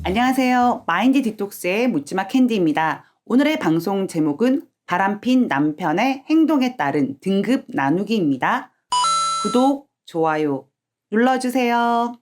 안녕하세요. 마인드 디톡스의 묻지마 캔디입니다. 오늘의 방송 제목은 바람핀 남편의 행동에 따른 등급 나누기입니다. 구독, 좋아요 눌러주세요.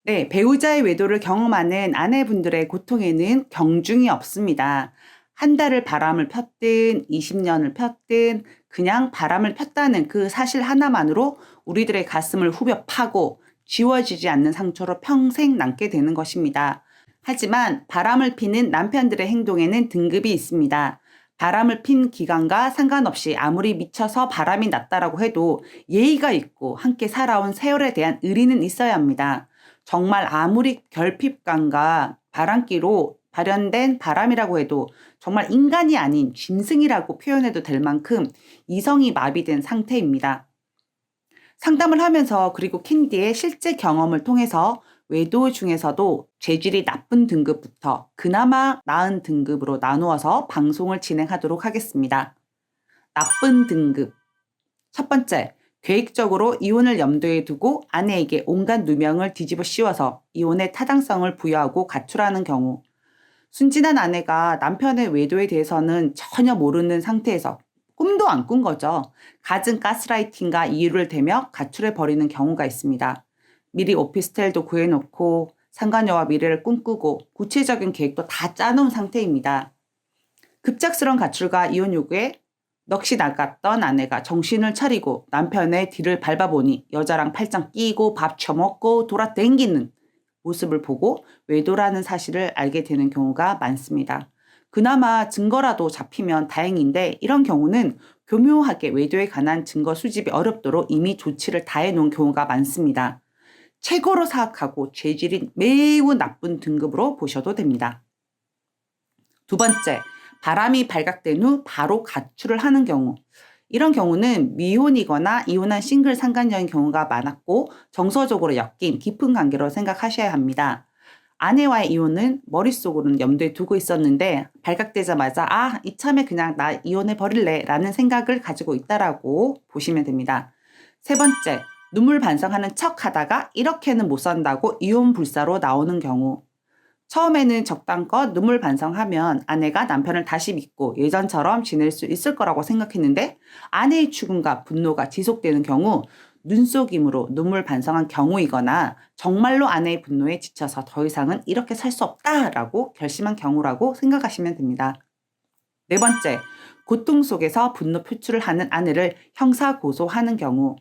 네, 배우자의 외도를 경험하는 아내분들의 고통에는 경중이 없습니다. 한 달을 바람을 폈든 20년을 폈든 그냥 바람을 폈다는 그 사실 하나만으로 우리들의 가슴을 후벼 파고 지워지지 않는 상처로 평생 남게 되는 것입니다. 하지만 바람을 피는 남편들의 행동에는 등급이 있습니다. 바람을 핀 기간과 상관없이 아무리 미쳐서 바람이 났다라고 해도 예의가 있고 함께 살아온 세월에 대한 의리는 있어야 합니다. 정말 아무리 결핍감과 바람기로 발현된 바람이라고 해도 정말 인간이 아닌 짐승이라고 표현해도 될 만큼 이성이 마비된 상태입니다. 상담을 하면서 그리고 캔디의 실제 경험을 통해서 외도 중에서도 죄질이 나쁜 등급부터 그나마 나은 등급으로 나누어서 방송을 진행하도록 하겠습니다. 나쁜 등급. 첫 번째, 계획적으로 이혼을 염두에 두고 아내에게 온갖 누명을 뒤집어 씌워서 이혼의 타당성을 부여하고 가출하는 경우. 순진한 아내가 남편의 외도에 대해서는 전혀 모르는 상태에서 꿈도 안 꾼 거죠. 갖은 가스라이팅과 이유를 대며 가출해버리는 경우가 있습니다. 미리 오피스텔도 구해놓고 상간녀와 미래를 꿈꾸고 구체적인 계획도 다 짜놓은 상태입니다. 급작스러운 가출과 이혼 요구에 넋이 나갔던 아내가 정신을 차리고 남편의 뒤를 밟아보니 여자랑 팔짱 끼고 밥 처먹고 돌아다니는 모습을 보고 외도라는 사실을 알게 되는 경우가 많습니다. 그나마 증거라도 잡히면 다행인데 이런 경우는 교묘하게 외도에 관한 증거 수집이 어렵도록 이미 조치를 다해놓은 경우가 많습니다. 최고로 사악하고 죄질이 매우 나쁜 등급으로 보셔도 됩니다. 두 번째, 바람이 발각된 후 바로 가출을 하는 경우. 이런 경우는 미혼이거나 이혼한 싱글 상간녀인 경우가 많았고 정서적으로 엮인 깊은 관계로 생각하셔야 합니다. 아내와의 이혼은 머릿속으로는 염두에 두고 있었는데 발각되자마자 이참에 그냥 나 이혼해 버릴래 라는 생각을 가지고 있다라고 보시면 됩니다. 세 번째, 눈물 반성하는 척 하다가 이렇게는 못 산다고 이혼 불사로 나오는 경우. 처음에는 적당껏 눈물 반성하면 아내가 남편을 다시 믿고 예전처럼 지낼 수 있을 거라고 생각했는데 아내의 죽음과 분노가 지속되는 경우 눈속임으로 눈물 반성한 경우이거나 정말로 아내의 분노에 지쳐서 더 이상은 이렇게 살 수 없다라고 결심한 경우라고 생각하시면 됩니다. 네 번째, 고통 속에서 분노 표출을 하는 아내를 형사 고소하는 경우.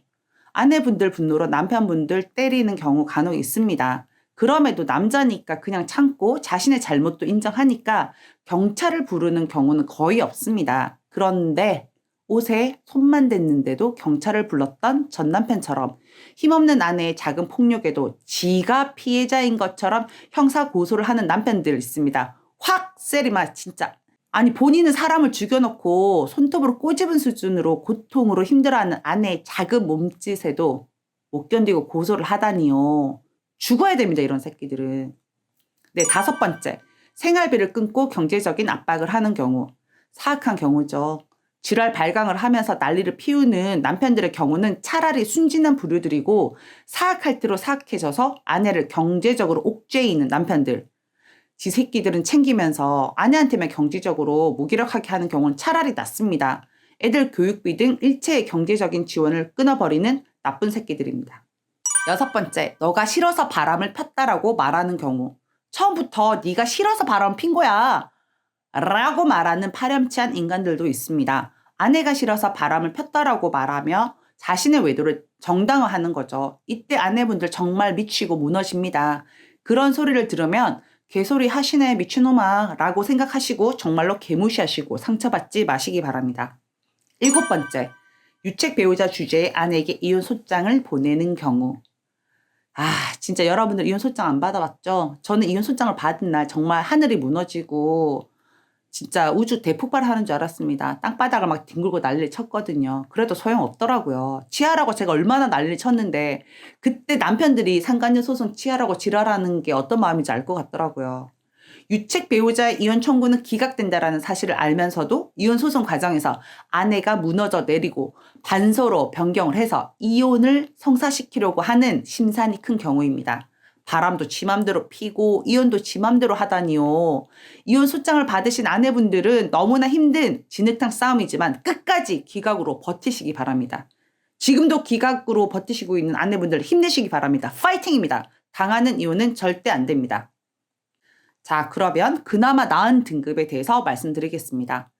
아내분들 분노로 남편분들 때리는 경우 간혹 있습니다. 그럼에도 남자니까 그냥 참고 자신의 잘못도 인정하니까 경찰을 부르는 경우는 거의 없습니다. 그런데 옷에 손만 댔는데도 경찰을 불렀던 전 남편처럼 힘없는 아내의 작은 폭력에도 지가 피해자인 것처럼 형사 고소를 하는 남편들 있습니다. 확 세리마 진짜. 아니 본인은 사람을 죽여놓고 손톱으로 꼬집은 수준으로 고통으로 힘들어하는 아내의 작은 몸짓에도 못 견디고 고소를 하다니요. 죽어야 됩니다, 이런 새끼들은. 네, 다섯 번째, 생활비를 끊고 경제적인 압박을 하는 경우. 사악한 경우죠. 지랄 발광을 하면서 난리를 피우는 남편들의 경우는 차라리 순진한 부류들이고 사악할 대로 사악해져서 아내를 경제적으로 옥죄이는 남편들. 지 새끼들은 챙기면서 아내한테만 경제적으로 무기력하게 하는 경우는 차라리 낫습니다. 애들 교육비 등 일체의 경제적인 지원을 끊어버리는 나쁜 새끼들입니다. 여섯 번째, 너가 싫어서 바람을 폈다라고 말하는 경우. 처음부터 네가 싫어서 바람 핀 거야 라고 말하는 파렴치한 인간들도 있습니다. 아내가 싫어서 바람을 폈다라고 말하며 자신의 외도를 정당화하는 거죠. 이때 아내분들 정말 미치고 무너집니다. 그런 소리를 들으면 개소리 하시네 미친놈아 라고 생각하시고 정말로 개무시하시고 상처받지 마시기 바랍니다. 일곱 번째, 유책 배우자 주제에 아내에게 이혼 소장을 보내는 경우. 진짜 여러분들 이혼 소장 안 받아봤죠? 저는 이혼 소장을 받은 날 정말 하늘이 무너지고 진짜 우주 대폭발하는 줄 알았습니다. 땅바닥을 막 뒹굴고 난리를 쳤거든요. 그래도 소용없더라고요. 치하라고 제가 얼마나 난리를 쳤는데 그때 남편들이 상간녀 소송 치하라고 지랄하는 게 어떤 마음인지 알 것 같더라고요. 유책 배우자의 이혼 청구는 기각된다라는 사실을 알면서도 이혼 소송 과정에서 아내가 무너져 내리고 반서로 변경을 해서 이혼을 성사시키려고 하는 심산이 큰 경우입니다. 바람도 지 맘대로 피고 이혼도 지 맘대로 하다니요. 이혼 소장을 받으신 아내분들은 너무나 힘든 진흙탕 싸움이지만 끝까지 기각으로 버티시기 바랍니다. 지금도 기각으로 버티시고 있는 아내분들 힘내시기 바랍니다. 파이팅입니다. 당하는 이혼은 절대 안 됩니다. 자, 그러면 그나마 나은 등급에 대해서 말씀드리겠습니다.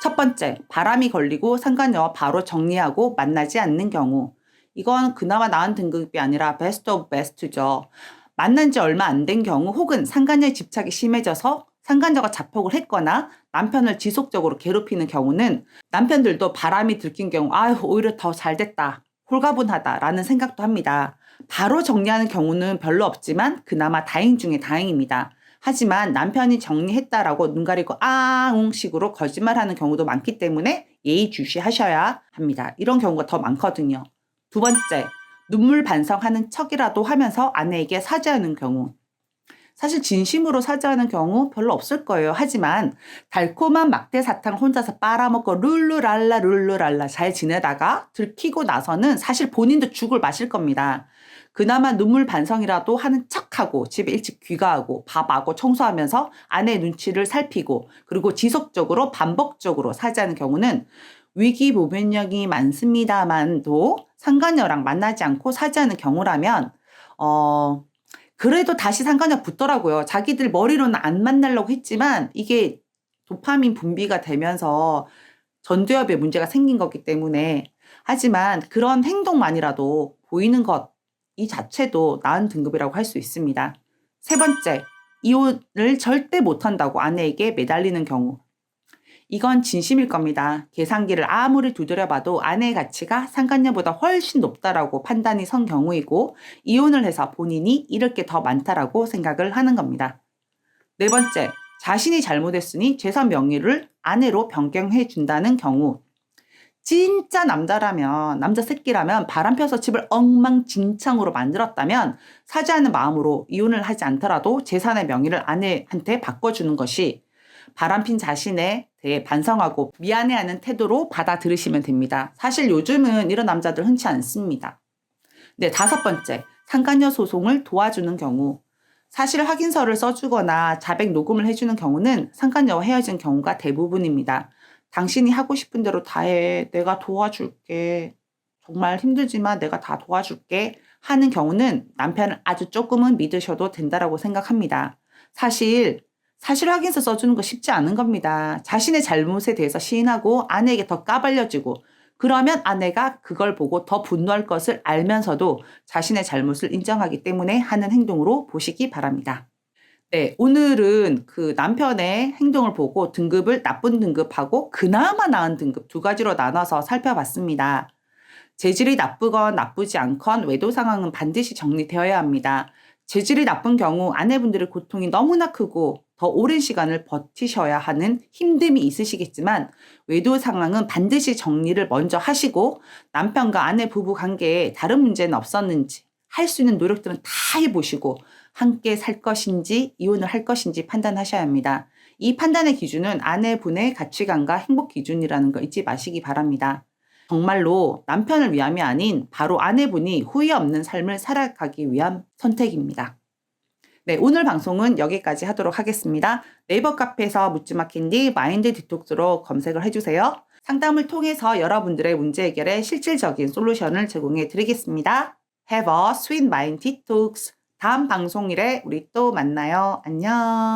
첫 번째, 바람이 걸리고 상간녀와 바로 정리하고 만나지 않는 경우. 이건 그나마 나은 등급이 아니라 베스트 오브 베스트죠. 만난 지 얼마 안 된 경우 혹은 상간녀의 집착이 심해져서 상간녀가 자폭을 했거나 남편을 지속적으로 괴롭히는 경우는 남편들도 바람이 들킨 경우 아유 오히려 더 잘됐다, 홀가분하다라는 생각도 합니다. 바로 정리하는 경우는 별로 없지만 그나마 다행 중에 다행입니다. 하지만 남편이 정리했다라고 눈 가리고 아웅식으로 거짓말하는 경우도 많기 때문에 예의주시하셔야 합니다. 이런 경우가 더 많거든요. 두 번째, 눈물 반성하는 척이라도 하면서 아내에게 사죄하는 경우. 사실 진심으로 사죄하는 경우 별로 없을 거예요. 하지만 달콤한 막대 사탕 혼자서 빨아먹고 룰루랄라 잘 지내다가 들키고 나서는 사실 본인도 죽을 마실 겁니다. 그나마 눈물 반성이라도 하는 척하고 집에 일찍 귀가하고 밥하고 청소하면서 아내의 눈치를 살피고 그리고 지속적으로 반복적으로 사죄하는 경우는 위기 모면력이 많습니다만도 상간녀랑 만나지 않고 사죄하는 경우라면 그래도 다시 상간녀 붙더라고요. 자기들 머리로는 안 만나려고 했지만 이게 도파민 분비가 되면서 전두엽에 문제가 생긴 거기 때문에. 하지만 그런 행동만이라도 보이는 것 이 자체도 나은 등급이라고 할 수 있습니다. 세 번째, 이혼을 절대 못한다고 아내에게 매달리는 경우. 이건 진심일 겁니다. 계산기를 아무리 두드려봐도 아내의 가치가 상간녀보다 훨씬 높다라고 판단이 선 경우이고 이혼을 해서 본인이 잃을 게 더 많다라고 생각을 하는 겁니다. 네 번째, 자신이 잘못했으니 재산 명의를 아내로 변경해 준다는 경우. 진짜 남자라면, 남자 새끼라면 바람 펴서 집을 엉망진창으로 만들었다면 사죄하는 마음으로 이혼을 하지 않더라도 재산의 명의를 아내한테 바꿔주는 것이 바람핀 자신에 대해 반성하고 미안해하는 태도로 받아들이시면 됩니다. 사실 요즘은 이런 남자들 흔치 않습니다. 네, 다섯 번째, 상간녀 소송을 도와주는 경우. 사실 확인서를 써주거나 자백 녹음을 해주는 경우는 상간녀와 헤어진 경우가 대부분입니다. 당신이 하고 싶은 대로 다 해. 내가 도와줄게. 정말 힘들지만 내가 다 도와줄게. 하는 경우는 남편을 아주 조금은 믿으셔도 된다라고 생각합니다. 사실 확인서 써주는 거 쉽지 않은 겁니다. 자신의 잘못에 대해서 시인하고 아내에게 더 까발려지고 그러면 아내가 그걸 보고 더 분노할 것을 알면서도 자신의 잘못을 인정하기 때문에 하는 행동으로 보시기 바랍니다. 네, 오늘은 그 남편의 행동을 보고 등급을 나쁜 등급하고 그나마 나은 등급 두 가지로 나눠서 살펴봤습니다. 재질이 나쁘건 나쁘지 않건 외도 상황은 반드시 정리되어야 합니다. 재질이 나쁜 경우 아내분들의 고통이 너무나 크고 더 오랜 시간을 버티셔야 하는 힘듦이 있으시겠지만 외도 상황은 반드시 정리를 먼저 하시고 남편과 아내 부부 관계에 다른 문제는 없었는지 할 수 있는 노력들은 다 해보시고 함께 살 것인지 이혼을 할 것인지 판단하셔야 합니다. 이 판단의 기준은 아내분의 가치관과 행복 기준이라는 거 잊지 마시기 바랍니다. 정말로 남편을 위함이 아닌 바로 아내분이 후회 없는 삶을 살아가기 위한 선택입니다. 네, 오늘 방송은 여기까지 하도록 하겠습니다. 네이버 카페에서 묻지마 캔디 마인드 디톡스로 검색을 해주세요. 상담을 통해서 여러분들의 문제 해결에 실질적인 솔루션을 제공해 드리겠습니다. Have a sweet mind detox. 다음 방송일에 우리 또 만나요. 안녕.